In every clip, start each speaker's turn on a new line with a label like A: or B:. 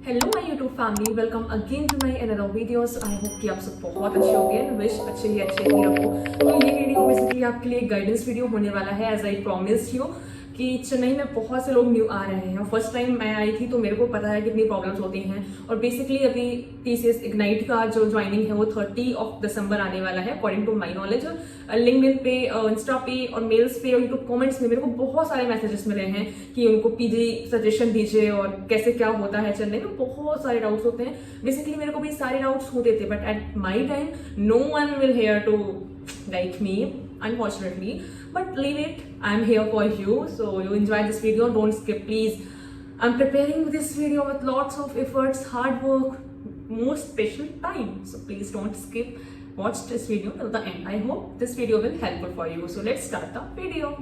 A: Hello my YouTube family, welcome again to my another videos. I hope कि आप सब बहुत अच्छे होंगे एंड विश अच्छे ही रखो। तो ये वीडियो बेसिकली आपके लिए गाइडेंस वीडियो होने वाला है, एज आई प्रॉमिस्ड यू कि चेन्नई में बहुत से लोग न्यू आ रहे हैं और फर्स्ट टाइम मैं आई थी तो मेरे को पता है कितनी प्रॉब्लम्स होती हैं। और बेसिकली अभी TCS इग्नाइट का जो ज्वाइनिंग है वो 30 दिसंबर आने वाला है according to my knowledge. LinkedIn पे, इंस्टा पे और मेल्स पे और यूट्यूब कमेंट्स में मेरे को बहुत सारे मैसेजेस मिले हैं कि उनको PG सजेशन दीजिए और कैसे क्या होता है चेन्नई में। बहुत सारे डाउट्स होते हैं, बेसिकली मेरे को भी सारे डाउट्स होते थे, but at my time no one will here to guide me, unfortunately, but leave it. I'm here for you, so you enjoy this video, don't skip please. I'm preparing this video with lots of efforts, hard work, most special time, so please don't skip. Watch this video till the end. I hope this video will helpful for you, so let's start the video.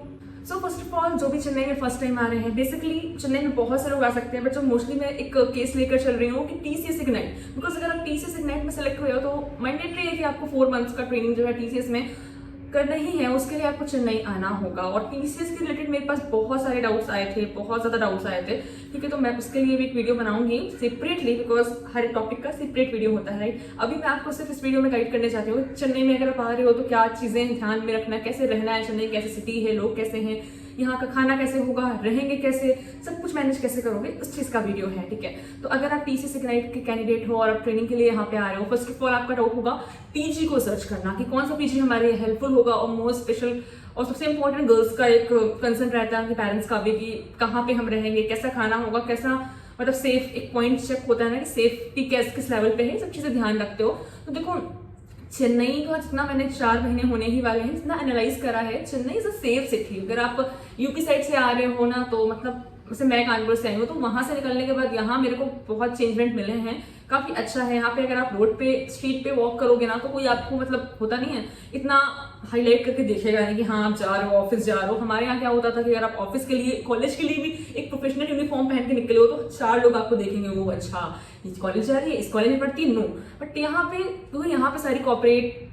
A: So first of all, जो भी चेन्नई में first time आ रहे हैं, basically Chennai में बहुत सारे लोग आ सकते हैं, बट जो मोस्टली मैं एक केस लेकर चल रही हूँ कि TCS इग्नाइट, बिकॉज अगर आप TCS इग्नाइट में सेलेक्ट हुए हो तो मैंडेटरी है कि आपको 4 मंथ्स का ट्रेनिंग जो है TCS में करना ही है, उसके लिए आपको चेन्नई आना होगा। और TCS के रिलेटेड मेरे पास बहुत सारे डाउट्स आए थे, बहुत ज़्यादा डाउट्स आए थे, ठीक है। तो मैं उसके लिए भी एक वीडियो बनाऊंगी सेपरेटली, बिकॉज हर एक टॉपिक का सेपरेट वीडियो होता है, राइट। अभी मैं आपको सिर्फ इस वीडियो में गाइड करने चाहती हूँ चेन्नई में अगर आप आ रहे हो तो क्या चीज़ें ध्यान में रखना है, कैसे रहना है, चेन्नई कैसी सिटी है, लोग कैसे हैं, यहाँ का खाना कैसे होगा, रहेंगे कैसे, सब कुछ मैनेज कैसे करोगे, उस चीज़ का वीडियो है, ठीक है। तो अगर आप TCS इग्नाइट के कैंडिडेट हो और आप ट्रेनिंग के लिए यहाँ पे आ रहे हो, फर्स्ट ऑफ ऑल आपका डाउट होगा PG को सर्च करना कि कौन सा PG हमारे लिए हेल्पफुल होगा। और मोस्ट स्पेशल और सबसे इंपॉर्टेंट गर्ल्स का एक कंसर्न रहता है कि पेरेंट्स का भी कि कहाँ पे हम रहेंगे, कैसा खाना होगा, कैसा मतलब सेफ, एक पॉइंट चेक होता है ना कि सेफ्टी किस लेवल पे है, सब चीज़ें ध्यान रखते हो। तो देखो चेन्नई का जितना मैंने 4 महीने होने ही वाले हैं, जितना एनालाइज करा है, Chennai is a safe city. अगर आप यूपी साइड से आ रहे हो ना, तो मतलब जैसे मैं कानपुर से आई हूँ, तो वहां से निकलने के बाद यहाँ मेरे को बहुत चेंजमेंट मिले हैं, काफी अच्छा है यहाँ पे। अगर आप रोड पे, स्ट्रीट पे वॉक करोगे ना, तो कोई आपको मतलब होता नहीं है इतना हाईलाइट करके देखेगा नहीं कि हाँ आप जा रहे हो, ऑफिस जा रहे हो। हमारे यहाँ क्या होता था कि अगर आप ऑफिस के लिए, कॉलेज के लिए भी एक प्रोफेशनल यूनिफॉर्म पहन के निकले हो तो 4 लोग आपको देखेंगे, वो अच्छा इस कॉलेज जा रही है, इस कॉलेज में पढ़ती है, नो। बट यहाँ पे तो यहाँ पे सारे कॉर्पोरेट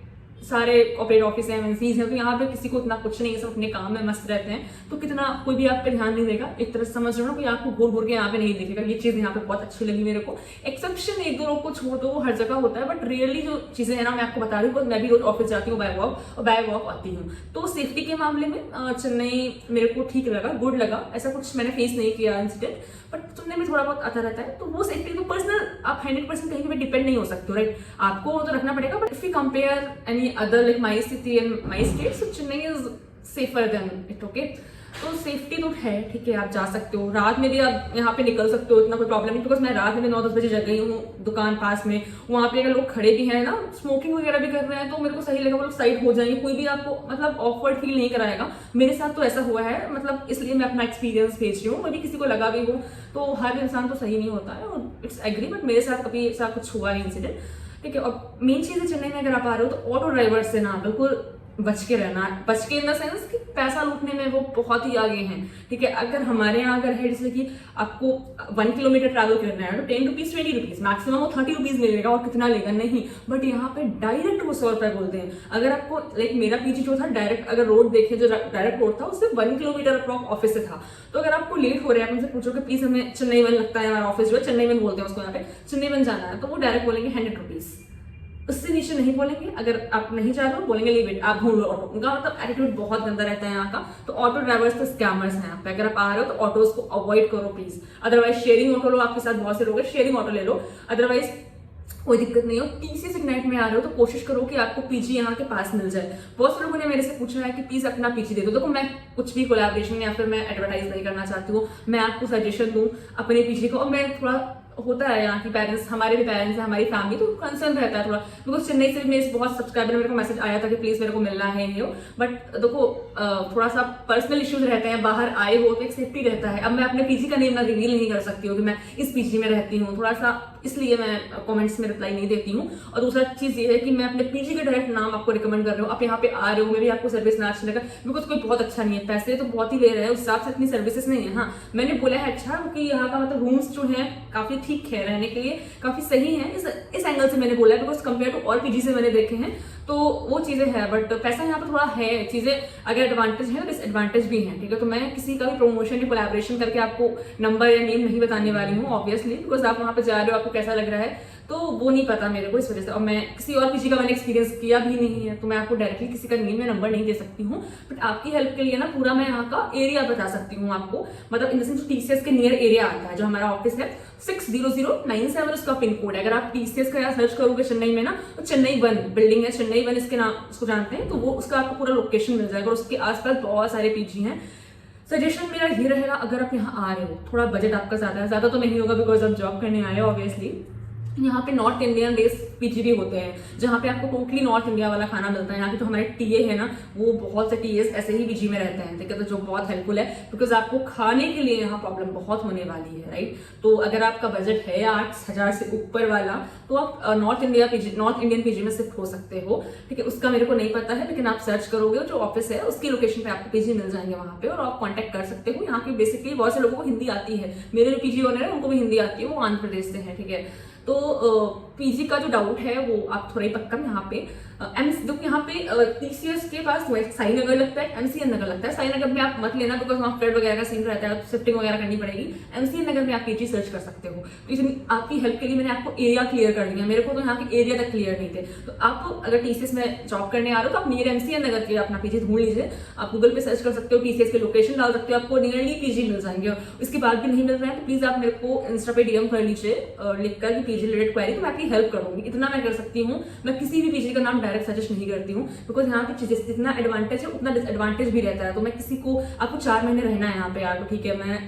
A: ऑफिस है, MNCs हैं, तो यहाँ पे किसी को इतना कुछ नहीं है, सब अपने काम में मस्त रहते हैं, तो कितना कोई भी आप पे ध्यान नहीं देगा। एक तरह से समझ रहे हो ना, कोई आपको घूर घूर के यहाँ पे नहीं देखेगा। ये चीज़ यहाँ पे बहुत अच्छी लगी मेरे को। एक्सेप्शन 1-2 लोग को छोड़ दो, वो हर जगह होता है, बट रियली जो चीज़ें हैं ना, मैं आपको बता रही हूँ, मैं भी रोज ऑफिस जाती हूँ बाय वॉक और बाय वॉक आती हूँ। तो सेफ्टी के मामले में चेन्नई मेरे को ठीक लगा, गुड लगा। ऐसा कुछ मैंने फेस नहीं किया इंसिडेंट, बट सुनने में थोड़ा बहुत आता रहता है। तो वो सेफ्टी तो पर्सनल, आप 100% कहीं पे डिपेंड नहीं हो सकते, राइट। आपको तो रखना पड़ेगा, but if you compare any other like my city and my state, so Chennai is safer than it, okay. तो सेफ्टी तो है, ठीक है, आप जा सकते हो, रात में भी आप यहाँ पे निकल सकते हो, इतना कोई प्रॉब्लम नहीं। बिकॉज मैं रात में 9-10 बजे जग गई हूँ दुकान पास में, वहाँ पे अगर लोग खड़े भी हैं ना, स्मोकिंग वगैरह भी कर रहे हैं, तो मेरे को सही लगा, वो लोग साइड हो जाएंगे, कोई भी आपको मतलब ऑकवर्ड फील नहीं कराएगा। मेरे साथ तो ऐसा हुआ है, मतलब इसलिए मैं अपना एक्सपीरियंस भेज रही हूँ। मैं भी किसी को लगा भी हूँ, तो हर इंसान तो सही नहीं होता है, इट्स एग्री, बट मेरे साथ कभी ऐसा कुछ हुआ नहीं इंसिडेंट, ठीक है। और मेन चीज़ है चेन्नई में अगर आप आ रहे हो तो ऑटो ड्राइवर से ना बिल्कुल बच के रहना, बच के इन द सेंस कि पैसा लूटने में वो बहुत ही आगे हैं, ठीक है। अगर हमारे यहाँ अगर है जैसे कि आपको 1 किलोमीटर ट्रैवल करना है तो 10 रुपीज 20 रुपीज मैक्सिमम वो 30 रुपीज मिलेगा, और कितना लेगा नहीं। बट यहाँ पे डायरेक्ट वो 100 रुपये बोलते हैं। अगर आपको लाइक मेरा PG जो था, डायरेक्ट अगर रोड देखे, जो डायरेक्ट रोड था, उससे 1 किलोमीटर अप्रॉक्स ऑफिस से था। तो अगर आपको लेट हो रहा है, आप उनसे पूछो कि प्लीज हमें चेन्नई वन लगता है, हमारा ऑफिस जो है चेन्नई वन बोलते हैं उसको, यहाँ पे चेन्नई वन जाना है, तो वो डायरेक्ट बोलेंगे 100 रुपीज, उससे नीचे नहीं बोलेंगे। अगर आप नहीं जा रहे हो बोलेंगे लीव इट, आप ढूंढ लो ऑटो। उनका मतलब एटीट्यूड बहुत गंदा रहता है यहाँ का। तो ऑटो ड्राइवर्स तो स्कैमर्स हैं यहाँ पे। अगर आप आ रहे हो तो ऑटोज को अवॉइड करो प्लीज, अदरवाइज शेयरिंग ऑटो लो, आपके साथ बहुत से लोग हैं, शेयरिंग ऑटो ले लो, अदरवाइज कोई दिक्कत नहीं हो। TCS इग्नाइट में आ रहे हो तो कोशिश करो कि आपको PG यहाँ के पास मिल जाए। बहुत से लोगों ने मेरे से पूछा है कि प्लीज अपना PG दे दो। देखो मैं कुछ भी कोलैबोरेशन या फिर मैं एडवर्टाइज नहीं करना चाहती हूँ, मैं आपको सजेशन दूँ अपने PG को। और मैं थोड़ा होता है यहाँ की पेरेंट्स, हमारे भी पेरेंट्स हैं, हमारी फैमिली, तो कंसर्न रहता है थोड़ा, बिकॉज चेन्नई से मेरे बहुत सब्सक्राइबर मेरे को मैसेज आया था कि प्लीज मेरे को मिलना है ये। बट देखो थोड़ा सा पर्सनल इश्यूज रहते हैं, बाहर आए हो तो एक सेफ्टी रहता है। अब मैं अपने PG का नेम ना रिवील नहीं कर सकती हूँ कि मैं इस PG में रहती हूँ, थोड़ा सा इसलिए मैं कमेंट्स में रिप्लाई नहीं देती हूँ। और दूसरा चीज ये है कि मैं अपने PG का डायरेक्ट नाम आपको रिकमेंड कर रही हूँ। आप यहाँ पे आ रहे हो, मे भी आपको सर्विस ना अच्छा लगा, बिकॉज कोई बहुत अच्छा नहीं है, पैसे तो बहुत ही ले रहे हैं, उस हिसाब से इतनी सर्विसेज नहीं है। हाँ मैंने बोला है अच्छा, क्योंकि यहाँ का मतलब रूम्स जो है काफी ठीक है, रहने के लिए काफी सही है, इस एंगल से मैंने बोला है, बिकॉज कंपेयर टू और PG से मैंने देखे हैं तो वो चीजें है, बट पैसा यहाँ पे थोड़ा है। चीजें अगर एडवांटेज है तो डिसएडवांटेज भी है, ठीक है। तो मैं किसी का भी प्रमोशन या कोलैबोरेशन करके आपको नंबर या नेम नहीं बताने वाली हूँ ऑब्वियसली, बिकॉज आप वहाँ पे जा रहे हो, आपको कैसा लग रहा है तो वो नहीं पता मेरे को, इस वजह से। और मैं किसी और पीजी का मैंने एक्सपीरियंस किया भी नहीं है, तो मैं आपको डायरेक्टली किसी का नेम या नंबर नहीं दे सकती हूँ। बट आपकी हेल्प के लिए ना पूरा मैं यहाँ का एरिया बता सकती हूँ आपको, मतलब इन द सेंस टीसीएस के नियर एरिया आता है, जो हमारा ऑफिस है 60097 उसका पिन कोड है। अगर आप टीसीएस का यहाँ सर्च करोगे चेन्नई में ना, तो चेन्नई 1 बिल्डिंग है, चेन्नई 1 इसके नाम उसको जानते हैं, तो वो उसका आपको पूरा लोकेशन मिल जाएगा। और उसके आसपास बहुत सारे पीजी हैं। सजेशन मेरा ये रहेगा, अगर आप यहाँ आ रहे हो, थोड़ा बजट आपका ज्यादा तो नहीं होगा बिकॉज आप जॉब करने आए हो ऑब्वियसली। यहाँ पे नॉर्थ इंडियन बेस्ड पीजी भी होते हैं, जहाँ पे आपको टोटली नॉर्थ इंडिया वाला खाना मिलता है। यहाँ के जो हमारे टीए है ना, वो बहुत से टीएस ऐसे ही पीजी में रहते हैं, ठीक है, तो जो बहुत हेल्पफुल है, बिकॉज आपको खाने के लिए यहाँ प्रॉब्लम बहुत होने वाली है, राइट। तो अगर आपका बजट है 8,000 से ऊपर वाला, तो आप नॉर्थ इंडियन पीजी में शिफ्ट हो सकते हो, ठीक है। उसका मेरे को नहीं पता है, लेकिन आप सर्च करोगे जो ऑफिस है उसकी लोकेशन पे आपको पीजी मिल जाएंगे वहाँ पे, और आप कॉन्टेक्ट कर सकते हो। यहाँ की बेसिकली बहुत से लोगों को हिंदी आती है, मेरे जो पीजी ओनर है उनको भी हिंदी आती है, वो आंध्र प्रदेश से है, ठीक है। तो पीजी का जो डाउट है वो आप थोड़ा ही पक्का यहाँ पे यहाँ पे टीसीएस के पास साई नगर लगता है, एमसीएन नगर लगता है। साई नगर में आप मत लेना बिकॉज वहाँ फ्लड वगैरह का सीन रहता है, शिफ्टिंग वगैरह करनी पड़ेगी। एमसीएन नगर में आप पीजी सर्च कर सकते हो। तो इसमें आपकी हेल्प के लिए मैंने आपको एरिया क्लियर कर दिया, मेरे को तो यहाँ के एरिया तक क्लियर नहीं थे। तो आप अगर टीसीएस में जॉब करने आ रहे हो तो आप नियर एमसीएन नगर के अपना पीजी ढूंढ लीजिए। आप गूगल पे सर्च कर सकते हो, टीसीएस के लोकेशन डाल सकते हो, आपको नियरली पीजी मिल जाएंगे। इसके बाद भी नहीं मिल रहा है तो प्लीज आप मेरे को इंस्टा पे डीएम कर लीजिए लिखकर कि पीजी रिलेटेड क्वेरी, तो मैं आपकी हेल्प करूंगी। इतना मैं कर सकती हूँ। मैं किसी भी पीजी का नाम डायरेक्ट सजेस्ट नहीं करती हूँ, बिकॉज यहाँ पे जितना एडवांटेज है उतना डिसएडवांटेज भी रहता है। तो मैं किसी को, आपको 4 महीने रहना है यहाँ पे यार, तो ठीक है, मैं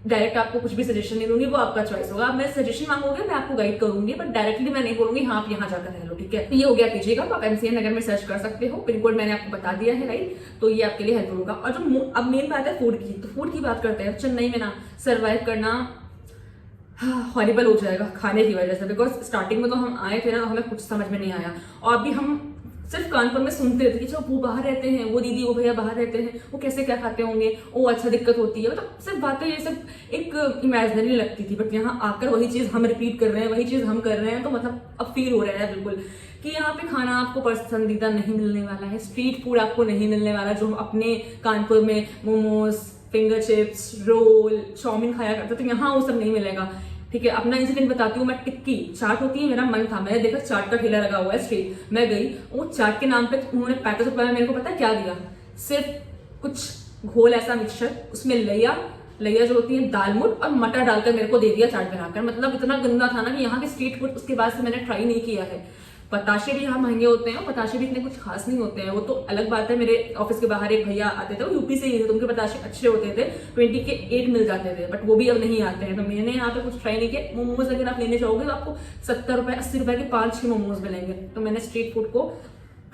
A: डायरेक्ट आपको कुछ भी सजेशन नहीं दूंगी, वो आपका चॉइस होगा। आप मेरे सजेशन मांगोगे मैं आपको गाइड करूंगी, बट डायरेक्टली मैं नहीं बोलूंगी हाँ आप यहाँ जाकर रह लो, ठीक है। ये हो गया पीजी का। तो आप एमसीएन नगर में सर्च कर सकते हो, पिन कोड मैंने आपको बता दिया है, राइट। तो ये आपके लिए हेल्पफुल होगा। और जो अब मेन बात है फूड की, तो फूड की बात करते हैं। चेन्नई में ना सर्वाइव करना हॉरिबल हो जाएगा खाने की वजह से, बिकॉज स्टार्टिंग में तो हम आए थे ना, हमें कुछ समझ में नहीं आया। और अभी हम सिर्फ कानपुर में सुनते थे कि जो वो बाहर रहते हैं, वो दीदी वो भैया बाहर रहते हैं, वो कैसे क्या खाते होंगे, वो अच्छा दिक्कत होती है, मतलब सिर्फ बातें ये सब एक इमेजिनरी लगती थी। बट यहाँ आकर वही चीज़ हम रिपीट कर रहे हैं, वही चीज़ हम कर रहे हैं, तो मतलब अब फील हो रहा है बिल्कुल कि यहाँ पे खाना आपको पसंदीदा नहीं मिलने वाला है। स्ट्रीट फूड आपको नहीं मिलने वाला, जो हम अपने कानपुर में momos, finger chips, roll, chow mein खाया करते, तो यहाँ वो सब नहीं मिलेगा, ठीक है। अपना इंसिडेंट बताती हूँ मैं। टिक्की चाट होती है, मेरा मन था, मैंने देखा चाट का ठेला लगा हुआ है स्ट्रीट, मैं गई, वो चाट के नाम पे उन्होंने 35 रुपए में मेरे को पता है क्या दिया, सिर्फ कुछ घोल ऐसा मिक्सचर, उसमें लैया जो होती है दाल मुट और मटर डालकर मेरे को दे दिया चाट बनाकर। मतलब इतना गंदा था ना कि यहाँ के स्ट्रीट फूड उसके बाद से मैंने ट्राई नहीं किया है। पताशे भी यहाँ महंगे होते हैं, पताशे भी इतने कुछ खास नहीं होते हैं, वो तो अलग बात है। मेरे ऑफिस के बाहर एक भैया आते थे, वो यूपी से ही थे, तो उनके पताशे अच्छे होते थे, 20 के 8 मिल जाते थे, बट वो भी अब नहीं आते हैं। तो मैंने यहाँ पे कुछ ट्राई नहीं किया। मोमोज अगर आप लेने जाओगे तो आपको 70 रुपए 80 रुपए के 5-6 मोमोज मिलेंगे। तो मैंने स्ट्रीट फूड को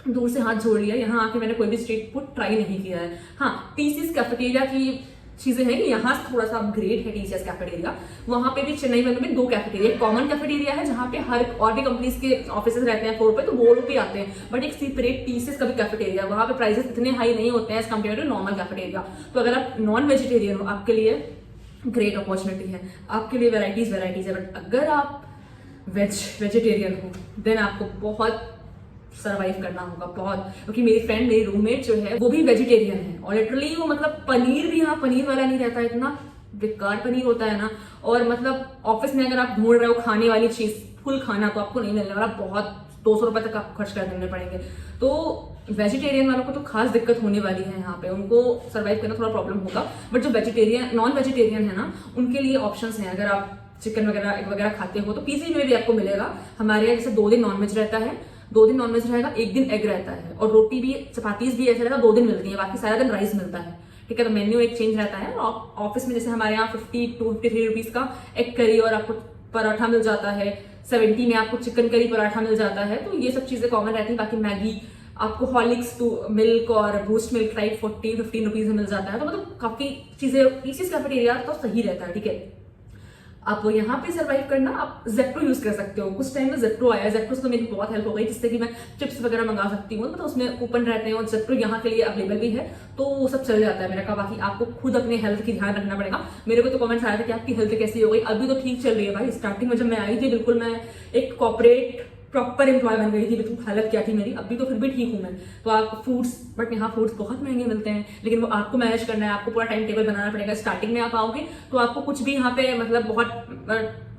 A: दूर से हाथ जोड़ लिया, यहाँ आके मैंने कोई भी स्ट्रीट फूड ट्राई नहीं किया है। हाँ, टीसीएस कैफेटेरिया की चीजें हैं कि यहाँ से थोड़ा सा अपग्रेड है टीसीएस कैफेटेरिया। वहाँ पे भी चेन्नई में 2 कैफेटेरिया, कॉमन कैफेटेरिया है जहाँ पे हर और भी कंपनीज के ऑफिस रहते हैं फ्लोर पे, तो वो लोग भी आते हैं। बट एक सेपरेट टीसीएस का भी कैफेटेरिया, वहाँ पे प्राइसेस इतने हाई नहीं होते हैं as compare to normal cafeteria. तो अगर आप नॉन वेजिटेरियन हो, आपके लिए ग्रेट अपॉर्चुनिटी है, आपके लिए वेराइटीज है। बट अगर आप वेजिटेरियन हो देन आपको बहुत सर्वाइव करना होगा, बहुत। क्योंकि मेरी फ्रेंड, मेरी रूममेट जो है वो भी वेजिटेरियन है, और लिटरली वो मतलब पनीर भी यहाँ पनीर वाला नहीं रहता, इतना बेकार पनीर होता है ना। और मतलब ऑफिस में अगर आप ढूंढ रहे हो खाने वाली चीज, फुल खाना, तो आपको नहीं मिलने वाला, बहुत 200 रुपए तक आपको खर्च कर देने पड़ेंगे। तो वेजिटेरियन वालों को तो खास दिक्कत होने वाली है, यहाँ पे उनको सर्वाइव करना थोड़ा प्रॉब्लम होगा। बट जो नॉन वेजिटेरियन है ना, उनके लिए ऑप्शंस हैं। अगर आप चिकन वगैरह खाते हो तो पीजी में भी आपको मिलेगा। हमारे यहाँ जैसे 2 दिन नॉनवेज रहता है, 2 दिन नॉनवेज रहेगा, 1 दिन एग रहता है, और रोटी भी, चपातीज भी ऐसा रहता है, 2 दिन मिलती है, बाकी सारा दिन राइस मिलता है, ठीक है। तो मेन्यू एक चेंज रहता है। ऑफिस में जैसे हमारे यहाँ 50 to 53 रुपीज का एग करी और आपको पराठा मिल जाता है, 70 में आपको चिकन करी पराठा मिल जाता है। तो ये सब चीजें कॉमन रहती है। बाकी मैगी आपको हॉर्लिक्स टू मिल्क और बूस्ट मिल्क राइट 40-15 रुपीज में मिल जाता है। तो मतलब काफी चीजें, टीसीएस कैफेटेरिया तो सही रहता है, ठीक है। आप यहाँ पे सर्वाइव करना, आप जेप्टो यूज कर सकते हो। कुछ टाइम में जेप्टो आया, जेप्टो से तो मेरी बहुत हेल्प हो गई, जिससे कि मैं चिप्स वगैरह मंगा सकती हूँ, तो उसमें कूपन रहते हैं, और जेप्टो यहाँ के लिए अवेलेबल भी है, तो वो सब चल जाता है मेरा का। बाकी आपको खुद अपने हेल्थ की ध्यान रखना पड़ेगा। मेरे को तो कमेंट्स आया था कि आपकी हेल्थ कैसी हो गई। अभी तो ठीक चल रही है भाई, स्टार्टिंग में जब मैं आई थी बिल्कुल मैं एक कॉर्पोरेट प्रॉपर एम्प्लॉय बन गई थी, बिल्कुल हालत क्या थी मेरी। अभी तो फिर भी ठीक हूँ मैं। तो आप फूड्स, बट यहाँ फूड्स बहुत महंगे मिलते हैं, लेकिन वो आपको मैनेज करना है, आपको पूरा टाइम टेबल बनाना पड़ेगा। स्टार्टिंग में आप आओगे तो आपको कुछ भी यहाँ पे मतलब बहुत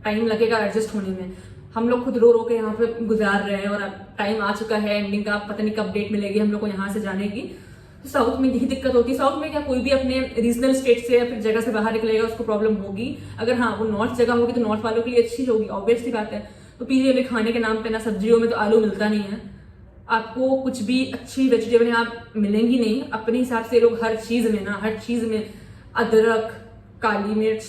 A: टाइम लगेगा एडजस्ट होने में। हम लोग खुद रो रो के यहाँ पे गुजार रहे हैं और अब टाइम आ चुका है एंडिंग का, पता नहीं कब डेट मिलेगी हम लोग को यहाँ से जाने की। तो साउथ में यही दिक्कत होती है। साउथ में क्या, कोई भी अपने रीजनल स्टेट से या फिर जगह से बाहर निकलेगा उसको प्रॉब्लम होगी। अगर हाँ वो नॉर्थ जगह होगी तो नॉर्थ वालों के लिए अच्छी होगी, ऑब्वियसली बात है। तो पीजीए में खाने के नाम पे ना सब्जियों में तो आलू मिलता नहीं है, आपको कुछ भी अच्छी वेजिटेबल यहाँ मिलेंगी नहीं। अपने हिसाब से लोग हर चीज में अदरक, काली मिर्च,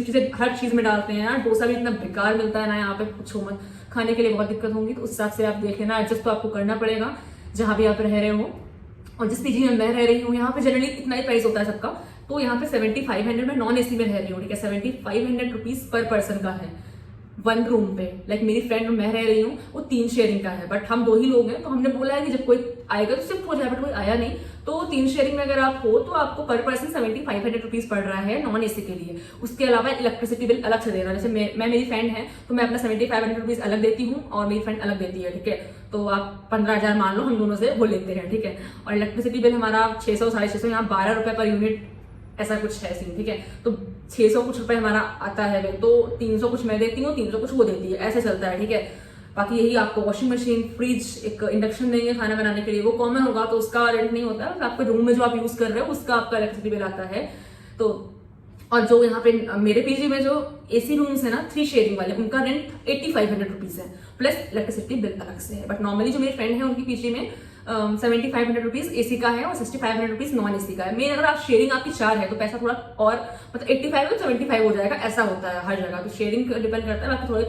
A: चीजें हर चीज में डालते हैं यार। डोसा भी इतना बेकार मिलता है ना यहाँ पे, पूछो मत। खाने के लिए बहुत दिक्कत होंगी, तो उस हिसाब से आप देख लेना। एडजस्ट तो आपको करना पड़ेगा जहां भी आप रह रहे हो। और जिस पीजी में मैं रह रही हूँ यहाँ पे जनरली इतना ही प्राइस होता है सबका। तो यहाँ पे 7500 में नॉन एसी में रह रही हूँ, ठीक है। 7500 रुपीज पर पर्सन का है वन रूम पे। लाइक मेरी फ्रेंड मैं रह रही हूँ वो 3 शेयरिंग का है, बट हम 2 ही लोग हैं। तो हमने बोला है कि जब कोई आएगा तो शिफ्ट हो जाए, बट कोई आया नहीं। तो 3 शेयरिंग में अगर आप हो तो आपको पर पर्सन 7500 रुपीज पड़ रहा है नॉन एसी के लिए। उसके अलावा इलेक्ट्रिसिटी बिल अलग से देना। जैसे मैं मेरी फ्रेंड है तो मैं अपना 7500 रुपीज अलग देती हूँ और मेरी फ्रेंड अलग देती है, ठीक है। तो आप 15,000 मान लो हम दोनों से वो लेते हैं, ठीक है। और इलेक्ट्रिसिटी बिल हमारा 600 650, यहाँ 12 रुपए पर यूनिट ऐसा कुछ है सीन, ठीक है। तो 600 कुछ रुपए हमारा आता है वे, तो 300 कुछ मैं देती हूँ, 300 कुछ वो देती है, ऐसे चलता है, ठीक है। बाकी यही आपको वॉशिंग मशीन, फ्रिज, एक इंडक्शन देंगे खाना बनाने के लिए, वो कॉमन होगा तो उसका रेंट नहीं होता है। आपके रूम में जो आप यूज कर रहे हो उसका आपका इलेक्ट्रिसिटी बिल आता है। तो और जो यहाँ पे मेरे पीजी में जो एसी रूम्स है ना 3 शेयरिंग वाले, उनका रेंट 8500 रुपीज है, प्लस इलेक्ट्रिसिटी बिल अलग से है। बट नॉर्मली जो मेरी फ्रेंड है उनकी पीजी में 7500 रुपीज एसी का है और 6500 रुपीज नॉन एसी का है। मेन अगर आप शेयरिंग आपकी 4 है तो पैसा थोड़ा और मतलब 85 और 75 हो जाएगा, ऐसा होता है हर जगह। तो शेयरिंग डिपेंड करता है, बाकी थोड़े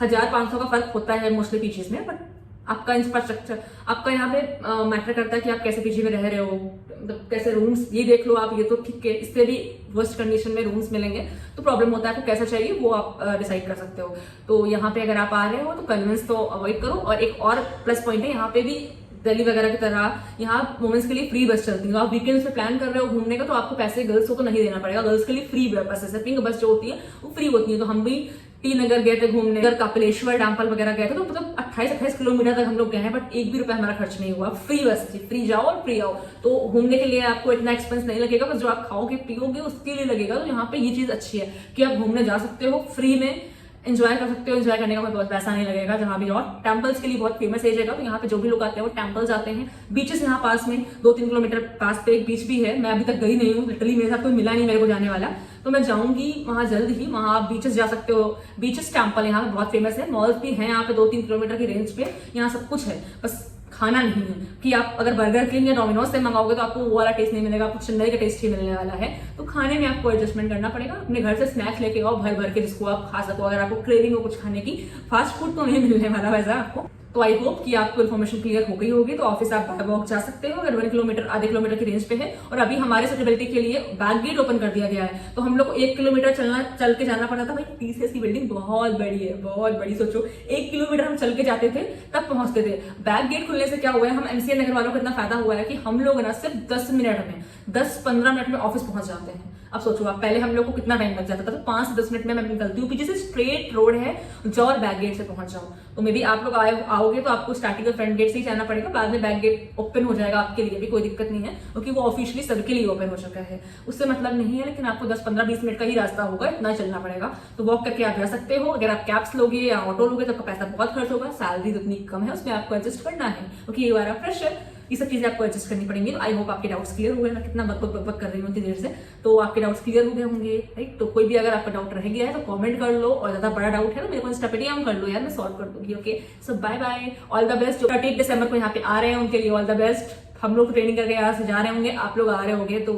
A: 1500 का फर्क होता है मोस्टली पीजीज में। बट आपका इंफ्रास्ट्रक्चर आपका यहाँ पे मैटर करता है कि आप कैसे पीजी में रह रहे हो, मतलब कैसे रूम्स, ये देख लो आप। ये तो ठीक है, इससे भी वर्स्ट कंडीशन में रूम्स मिलेंगे तो प्रॉब्लम होता है। आपको कैसा चाहिए वो आप डिसाइड कर सकते हो। तो यहाँ पे अगर आप आ रहे हो तो कन्विंस तो अवॉइड करो। और एक और प्लस पॉइंट है, यहाँ पे भी दिल्ली वगैरह की तरह यहाँ वुमेन्स के लिए फ्री बस चलती है। तो आप वीकेंड्स पे प्लान कर रहे हो घूमने का तो आपको पैसे गर्ल्स को तो नहीं देना पड़ेगा। गर्ल्स के लिए फ्री बसेस है, पिंक बस जो होती है वो फ्री होती है। तो हम भी टी नगर गए थे घूमने, अगर कपिलेश्वर टेम्पल वगैरह गए थे, तो मतलब 28-28 किलोमीटर तक हम लोग गए हैं, बट 1 भी रुपया हमारा खर्च नहीं हुआ। फ्री बस थी, फ्री जाओ और फ्री आओ। तो घूमने के लिए आपको इतना एक्सपेंस नहीं लगेगा, बस जो आप खाओगे पियोगे उसके लिए लगेगा। तो यहाँ पे ये चीज अच्छी है कि आप घूमने जा सकते हो, फ्री में एंजॉय कर सकते हो। एंजॉय करने का कोई बहुत पैसा नहीं लगेगा जहाँ भी जाओ। टेम्पल्स के लिए बहुत फेमस है जगह, तो यहाँ पे जो भी लोग आते हैं वो टेम्पल्स आते हैं। बीचेस यहाँ पास में 2-3 किलोमीटर पास पे एक बीच भी है, मैं अभी तक गई नहीं हूँ, लिटरली मेरे साथ कोई मिला नहीं मेरे को जाने वाला। तो मैं जाऊंगी वहां जल्द ही। वहां आप बीचेस जा सकते हो। बीचेस टेम्पल यहाँ पे बहुत फेमस है। मॉल्स भी हैं यहाँ पे 2-3 किलोमीटर की रेंज पे। यहाँ सब कुछ है, बस खाना नहीं है कि आप अगर बर्गर किंग या डोमिनोज से मंगाओगे तो आपको वो वाला टेस्ट नहीं मिलेगा, आपको चेन्नई का टेस्ट ही मिलने वाला है। तो खाने में आपको एडजस्टमेंट करना पड़ेगा। अपने घर से स्नैक्स लेके आओ भर भर के, जिसको आप खा सको। अगर आपको क्रेविंग हो कुछ खाने की, फास्ट फूड तो नहीं मिलने वाला वैसा आपको। तो आई होप कि आपको इन्फॉर्मेशन क्लियर हो गई होगी। तो ऑफिस आप बाय वॉक जा सकते हो अगर 1 किलोमीटर आधे किलोमीटर की रेंज पे है। और अभी हमारे सर्टिबिलिटी के लिए बैक गेट ओपन कर दिया गया है, तो हम लोग को 1 किलोमीटर चल के जाना पड़ा था। भाई टीसीएस की बिल्डिंग बहुत बड़ी है, बहुत बड़ी। सोचो 1 किलोमीटर हम चल के जाते थे तब पहुंचते थे। बैक गेट खुलने से क्या हुआ है, हम एमसीए नगर वालों को इतना फायदा हुआ है कि हम लोग ना सिर्फ 10-15 मिनट में ऑफिस पहुंच जाते हैं। अब सोचो आप, पहले हम लोग को कितना टाइम लग जाता था, तो 5 से 10 मिनट में मैं निकलती हूँ। पीछे से स्ट्रेट रोड है, जाओ और बैक गेट से पहुंच जाओ। तो मे बी आप लोग आओगे तो आपको स्टार्टिंग फ्रंट गेट से ही जाना पड़ेगा, बाद में बैक गेट ओपन हो जाएगा आपके लिए भी, कोई दिक्कत नहीं है, क्योंकि वो ऑफिशियली सबके लिए ओपन हो चुका है। उससे मतलब नहीं है, लेकिन आपको 10-15-20 मिनट का ही रास्ता होगा, इतना चलना पड़ेगा। तो वॉक करके आप जा सकते हो। अगर आप कैब्स लोगे या ऑटो लोगे तो आपका पैसा बहुत खर्च होगा। सैलरी तो इतनी कम है, उसमें आपको एडजस्ट करना है, क्योंकि ये बार फ्रेशर, ये सब चीजें आपको एडजस्ट करनी पड़ेंगी। तो आई होप आपके डाउट्स क्लियर हुए। मैं कितना बक कर रही हूँ इतनी देर से, तो आपके डाउट्स क्लियर हो गए होंगे, राइट। तो कोई भी अगर आपका डाउट रह गया है तो कमेंट कर लो, और ज्यादा बड़ा डाउट है तो मेरे को इंस्टा पे डीएम कर लो यार, मैं सॉल्व कर दूंगी। Okay, so bye bye, all the best. जो 30 दिसंबर को यहाँ पे आ रहे हैं उनके लिए ऑल द बेस्ट। हम लोग ट्रेनिंग करके यहाँ से जा रहे होंगे, आप लोग आ रहे होंगे, तो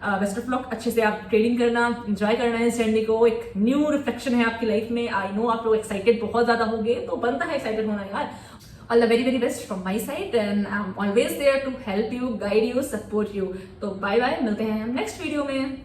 A: बेस्ट ऑफ लक। अच्छे से आप ट्रेनिंग करना, एंजॉय करना है इस जर्नी को। एक न्यू रिफ्लेक्शन है आपकी लाइफ में। आई नो आप लोग एक्साइटेड बहुत ज्यादा होंगे, तो बनता है एक्साइटेड होना यार। All the very best from my side, and I'm always there to help you, guide you, support you. तो bye bye, मिलते हैं हम नेक्स्ट वीडियो में।